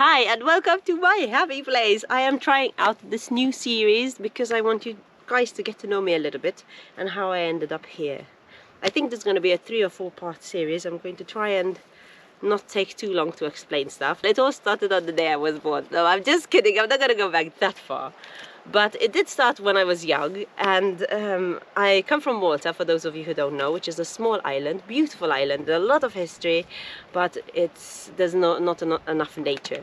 Hi and welcome to my happy place. I am trying out this new series because I want you guys to get to know me a little bit and how I ended up here. I think there's going to be a 3 or 4 part series. I'm going to try and not take too long to explain stuff. It all started on the day I was born. No, I'm just kidding. I'm not going to go back that far. But it did start when I was young, and I come from Malta, for those of you who don't know, which is a small island, beautiful island, a lot of history, but there's not enough nature.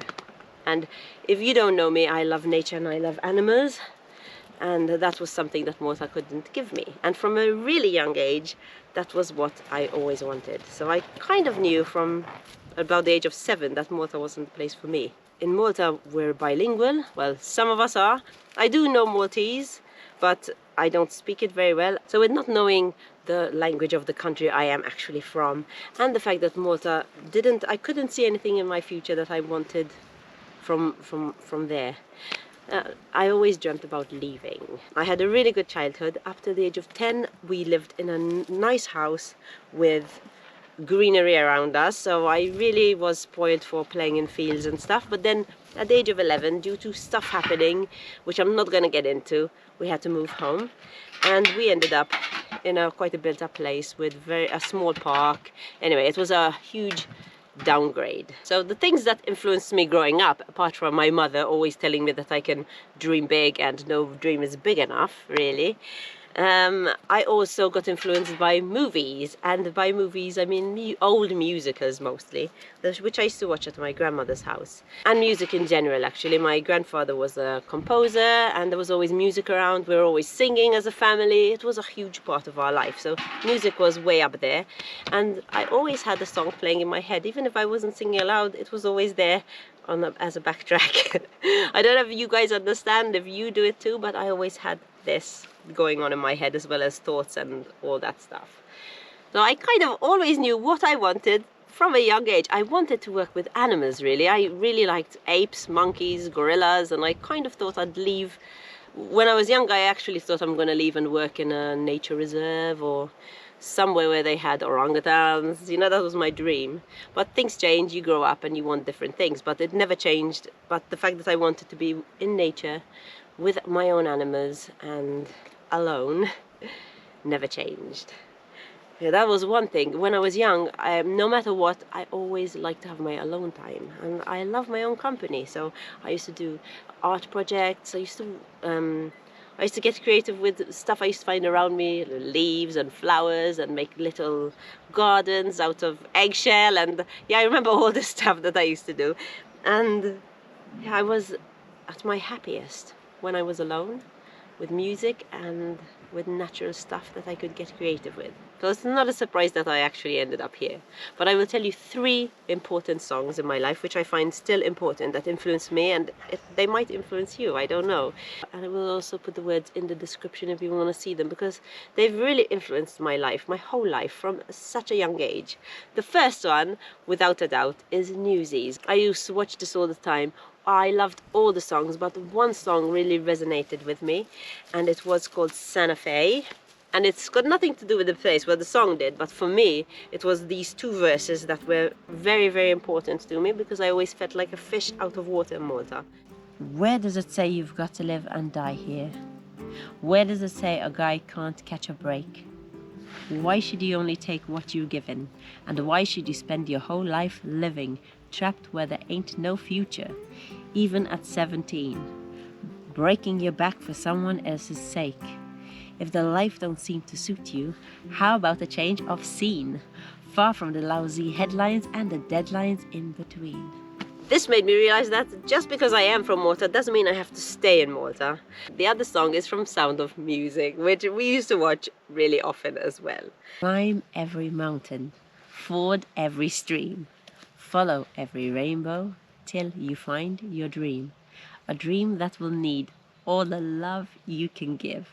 And if you don't know me, I love nature and I love animals, and that was something that Malta couldn't give me. And from a really young age, that was what I always wanted. So I kind of knew from about the age of 7 that Malta wasn't the place for me. In Malta, we're bilingual. Well, some of us are. I do know Maltese, but I don't speak it very well. So with not knowing the language of the country I am actually from, and the fact that Malta I couldn't see anything in my future that I wanted from there. I always dreamt about leaving. I had a really good childhood. Up to the age of 10, we lived in a nice house with greenery around us, so I really was spoiled for playing in fields and stuff. But then at the age of 11, due to stuff happening, which I'm not going to get into, we had to move home, and we ended up in quite a built-up place with a small park. Anyway, it was a huge downgrade. So the things that influenced me growing up, apart from my mother always telling me that I can dream big and no dream is big enough, really, I also got influenced by movies, and by movies I mean old musicals mostly, which I used to watch at my grandmother's house. And music in general, actually. My grandfather was a composer, and there was always music around. We were always singing as a family. It was a huge part of our life, so music was way up there. And I always had a song playing in my head. Even if I wasn't singing aloud, it was always there as a backtrack. I don't know if you guys understand, if you do it too, but I always had this going on in my head, as well as thoughts and all that stuff. So I kind of always knew what I wanted from a young age. I wanted to work with animals, really. I really liked apes, monkeys, gorillas, and I kind of thought I'd leave. When I was young, I actually thought I'm going to leave and work in a nature reserve or somewhere where they had orangutans. You know, that was my dream. But things change, you grow up and you want different things, but it never changed. But the fact that I wanted to be in nature with my own animals and alone never changed. Yeah, that was one thing. When I was young, no matter what, I always liked to have my alone time, and I love my own company. So I used to do art projects. I used to get creative with stuff I used to find around me, leaves and flowers, and make little gardens out of eggshell. And yeah, I remember all this stuff that I used to do. And yeah, I was at my happiest when I was alone, with music and with natural stuff that I could get creative with. So it's not a surprise that I actually ended up here. But I will tell you 3 important songs in my life which I find still important, that influence me, and they might influence you, I don't know. And I will also put the words in the description if you want to see them, because they've really influenced my life, my whole life, from such a young age. The first one, without a doubt, is Newsies. I used to watch this all the time. I loved all the songs, but one song really resonated with me, and it was called Santa Fe. And it's got nothing to do with the place where the song did, but for me, it was these 2 verses that were very, very important to me, because I always felt like a fish out of water in Malta. Where does it say you've got to live and die here? Where does it say a guy can't catch a break? Why should you only take what you're given? And why should you spend your whole life living trapped where there ain't no future, even at 17, breaking your back for someone else's sake? If the life don't seem to suit you, how about a change of scene, far from the lousy headlines and the deadlines in between? This made me realize that just because I am from Malta doesn't mean I have to stay in Malta. The other song is from Sound of Music, which we used to watch really often as well. Climb every mountain, ford every stream, follow every rainbow till you find your dream. A dream that will need all the love you can give,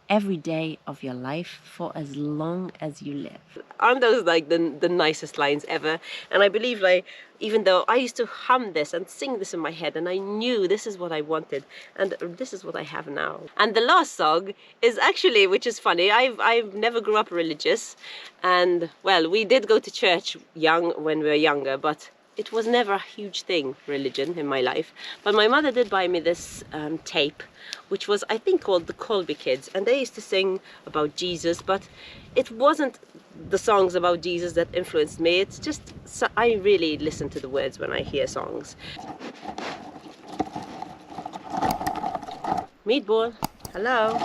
every day of your life for as long as you live. Aren't those like the nicest lines ever? And I believe, like, even though I used to hum this and sing this in my head, and I knew this is what I wanted, and this is what I have now. And the last song is actually, which is funny, I've never grew up religious, and well, we did go to church when we were younger, but it was never a huge thing, religion, in my life. But my mother did buy me this tape, which was, I think, called the Colby Kids, and they used to sing about Jesus, but it wasn't the songs about Jesus that influenced me. It's just, I really listen to the words when I hear songs. Meatball, hello.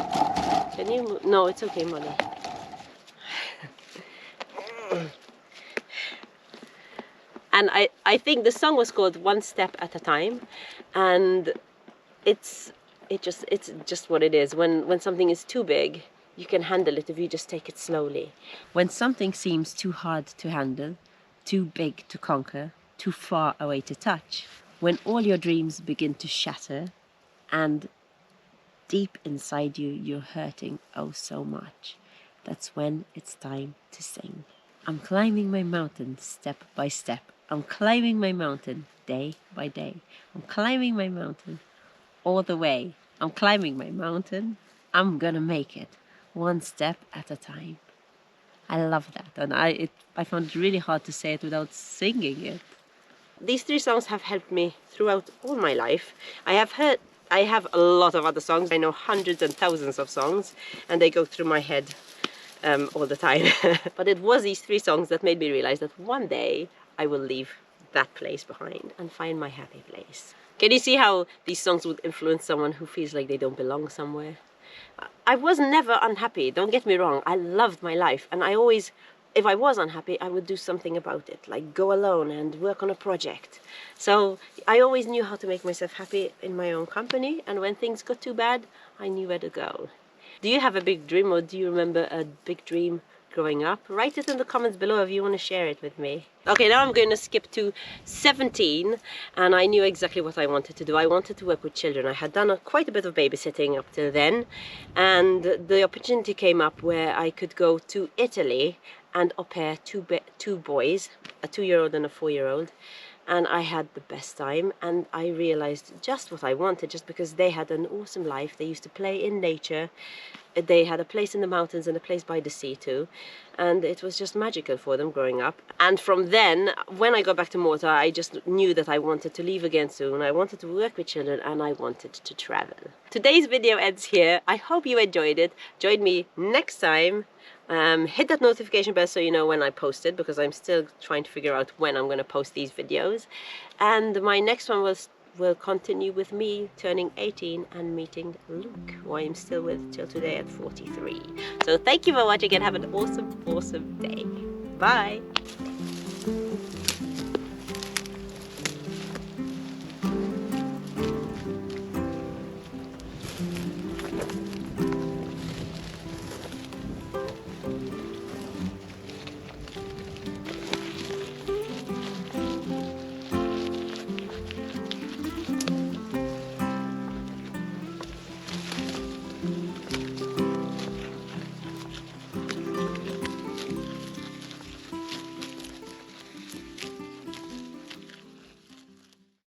Can you move? No, it's okay, Molly. And I think the song was called One Step at a Time, and it's just what it is. When something is too big, you can handle it if you just take it slowly. When something seems too hard to handle, too big to conquer, too far away to touch, when all your dreams begin to shatter, and deep inside you, you're hurting oh so much, that's when it's time to sing. I'm climbing my mountain step by step. I'm climbing my mountain day by day. I'm climbing my mountain all the way. I'm climbing my mountain. I'm gonna make it one step at a time. I love that, and I found it really hard to say it without singing it. These 3 songs have helped me throughout all my life. I have a lot of other songs. I know hundreds and thousands of songs, and they go through my head all the time. But it was these 3 songs that made me realize that one day I will leave that place behind and find my happy place. Can you see how these songs would influence someone who feels like they don't belong somewhere? I was never unhappy, don't get me wrong. I loved my life, and I always, if I was unhappy, I would do something about it, like go alone and work on a project. So I always knew how to make myself happy in my own company, and when things got too bad, I knew where to go. Do you have a big dream, or do you remember a big dream growing up? Write it in the comments below if you want to share it with me. Okay, now I'm going to skip to 17, and I knew exactly what I wanted to do. I wanted to work with children. I had done quite a bit of babysitting up till then, and the opportunity came up where I could go to Italy and au pair 2 boys, a 2-year-old and a 4-year-old. And I had the best time, and I realized just what I wanted, just because they had an awesome life. They used to play in nature. They had a place in the mountains and a place by the sea too, and it was just magical for them growing up. And from then, when I got back to Malta, I just knew that I wanted to leave again soon. I wanted to work with children, and I wanted to travel. Today's video ends here. I hope you enjoyed it. Join me next time. Hit that notification bell so you know when I post it, because I'm still trying to figure out when I'm going to post these videos. And my next one will continue with me turning 18 and meeting Luke, who I am still with till today at 43. So thank you for watching, and have an awesome day. Bye!